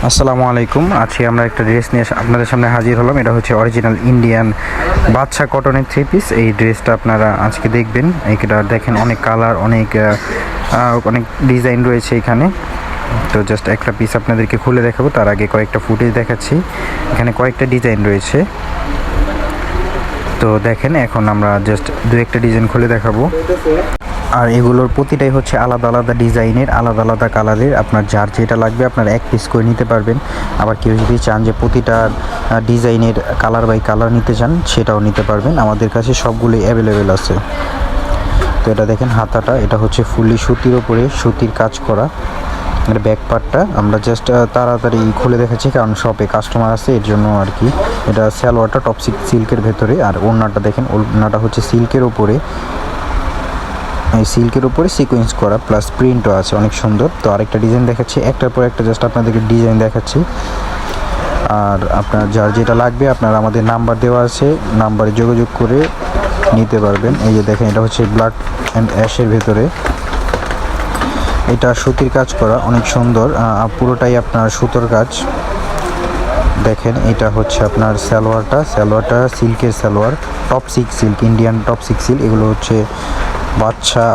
আসসালামু আলাইকুম। আজকে আমরা একটা ড্রেস নিয়ে আপনাদের সামনে হাজির হলাম। এটা হচ্ছে অরিজিনাল ইন্ডিয়ান বাদশা কটনের থ্রি পিস। এই ড্রেসটা আপনারা আজকে দেখবেন। এইটা দেখেন অনেক কালার, অনেক ডিজাইন রয়েছে এখানে। তো জাস্ট একটা পিস আপনাদেরকে খুলে দেখাবো, তার আগে কয়েকটা ফুটেজ দেখাচ্ছি। এখানে কয়েকটা ডিজাইন রয়েছে, তো দেখেন এখন আমরা জাস্ট দু একটা ডিজাইন খুলে দেখাবো। আর এগুলোর প্রতিটাই হচ্ছে আলাদা আলাদা ডিজাইনের, আলাদা আলাদা কালারের। আপনার যার যেটা লাগবে আপনার এক পিস করে নিতে পারবেন। আবার কেউ যদি চান যে প্রতিটা ডিজাইনের কালার বাই কালার নিতে চান, সেটাও নিতে পারবেন। আমাদের কাছে সবগুলোই অ্যাভেলেবেল আছে। তো এটা দেখেন হাতাটা, এটা হচ্ছে ফুললি সুতির ওপরে সুতির কাজ করা। এর ব্যাক পার্টটা আমরা জাস্ট তাড়াতাড়ি খুলে দেখাচ্ছি, কারণ শপে কাস্টমার আছে এর জন্য আর কি। এটা সালোয়ারটা টপ সিল্কের ভেতরে, আর ওড়নাটা দেখেন, ওড়নাটা হচ্ছে সিল্কের ওপরে, এই সিল্কের উপরে সিকোয়েন্স করা প্লাস প্রিন্টও আছে, অনেক সুন্দর। তো আরেকটা ডিজাইন দেখাচ্ছি, একটার পর একটা জাস্ট আপনাদেরকে ডিজাইন দেখাচ্ছি। আর আপনার যার যেটা লাগবে আপনার আমাদের নাম্বার দেওয়া আছে, নাম্বারে যোগাযোগ করে নিতে পারবেন। এই যে দেখেন, এটা হচ্ছে ব্ল্যাক অ্যান্ড অ্যাশের ভেতরে, এটা সুতির কাজ করা, অনেক সুন্দর। পুরোটাই আপনার সুতোর কাজ। দেখেন এটা হচ্ছে আপনার সালোয়ারটা সিল্কের salwar, top six silk, Indian top six silk. এগুলো হচ্ছে বাদশা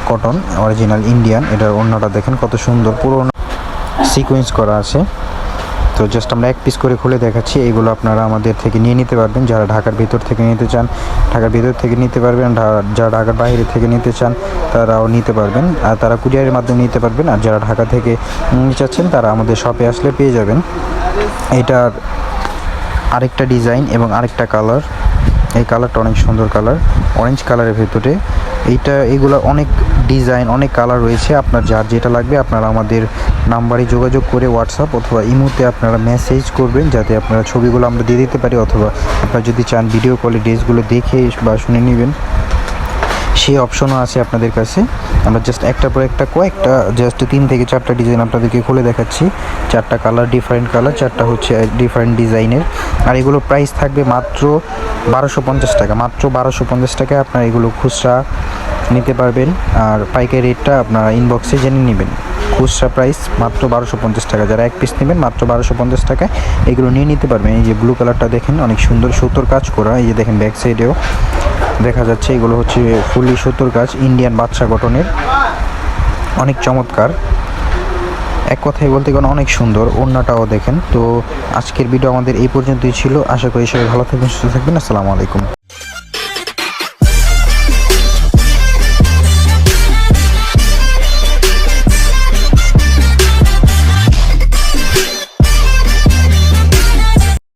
কটন অরিজিনাল ইন্ডিয়ান। এটার ওড়নাটা দেখেন কত সুন্দর, পুরো সিকোয়েন্স করা আছে। তো জাস্ট আমরা এক পিস করে খুলে দেখাচ্ছি। এগুলো আপনারা আমাদের থেকে নিয়ে নিতে পারবেন। যারা ঢাকার ভিতর থেকে নিতে চান ঢাকার ভিতর থেকে নিতে পারবেন, যারা ঢাকার বাইরে থেকে নিতে চান তারাও নিতে পারবেন, আর তারা কুরিয়ারের মাধ্যমে নিতে পারবেন। আর যারা ঢাকা থেকে নিতে চাচ্ছেন তারা আমাদের শপে আসলে পেয়ে যাবেন। এটার আরেকটা ডিজাইন এবং আরেকটা কালার, এই কালারটা অনেক সুন্দর কালার, অরেঞ্জ কালারের ভেতরে। এগুলো অনেক ডিজাইন, অনেক কালার রয়েছে। আপনার যার যেটা লাগবে আপনারা আমাদের নাম্বারে যোগাযোগ করে হোয়াটসঅ্যাপ অথবা ইমোতে আপনারা মেসেজ করবেন, যাতে আপনারা ছবিগুলো আমরা দিয়ে দিতে পারি, অথবা আপনারা যদি চান ভিডিও কলে ড্রেসগুলো দেখে বা শুনে নেবেন, সেই অপশনও আছে আপনাদের কাছে। আমরা জাস্ট একটা পর একটা কয়েকটা জাস্ট 3 থেকে 4টা ডিজাইন আপনাদেরকে খুলে দেখাচ্ছি। 4টা কালার, ডিফারেন্ট কালার, 4টা হচ্ছে ডিফারেন্ট ডিজাইনের। আর এগুলো প্রাইস থাকবে মাত্র 1250 টাকা। মাত্র 1250 টাকায় আপনারা এগুলো খুচরা নিতে পারবেন, আর পাইকারি রেটটা আপনারা ইনবক্সে জেনে নেবেন। খুচরা প্রাইস মাত্র 1250 টাকা। যারা এক পিস নেবেন মাত্র 1250 টাকায় এগুলো নিয়ে নিতে পারবেন। এই যে ব্লু কালারটা দেখেন, অনেক সুন্দর সুতোর কাজ করা। এই যে দেখেন ব্যাক সাইডেও দেখা যাচ্ছে, এগুলো হচ্ছে ফুললি সুতোর কাজ, ইন্ডিয়ান বাদশা কটনের, অনেক চমৎকার। এক কথায় বলতে গেলে অনেক সুন্দর। ওড়নাটাও দেখেন। তো আজকের ভিডিও আমাদের এই পর্যন্তই ছিল। আশা করি সবাই ভালো থাকবেন, সুস্থ থাকবেন। আসসালামু আলাইকুম।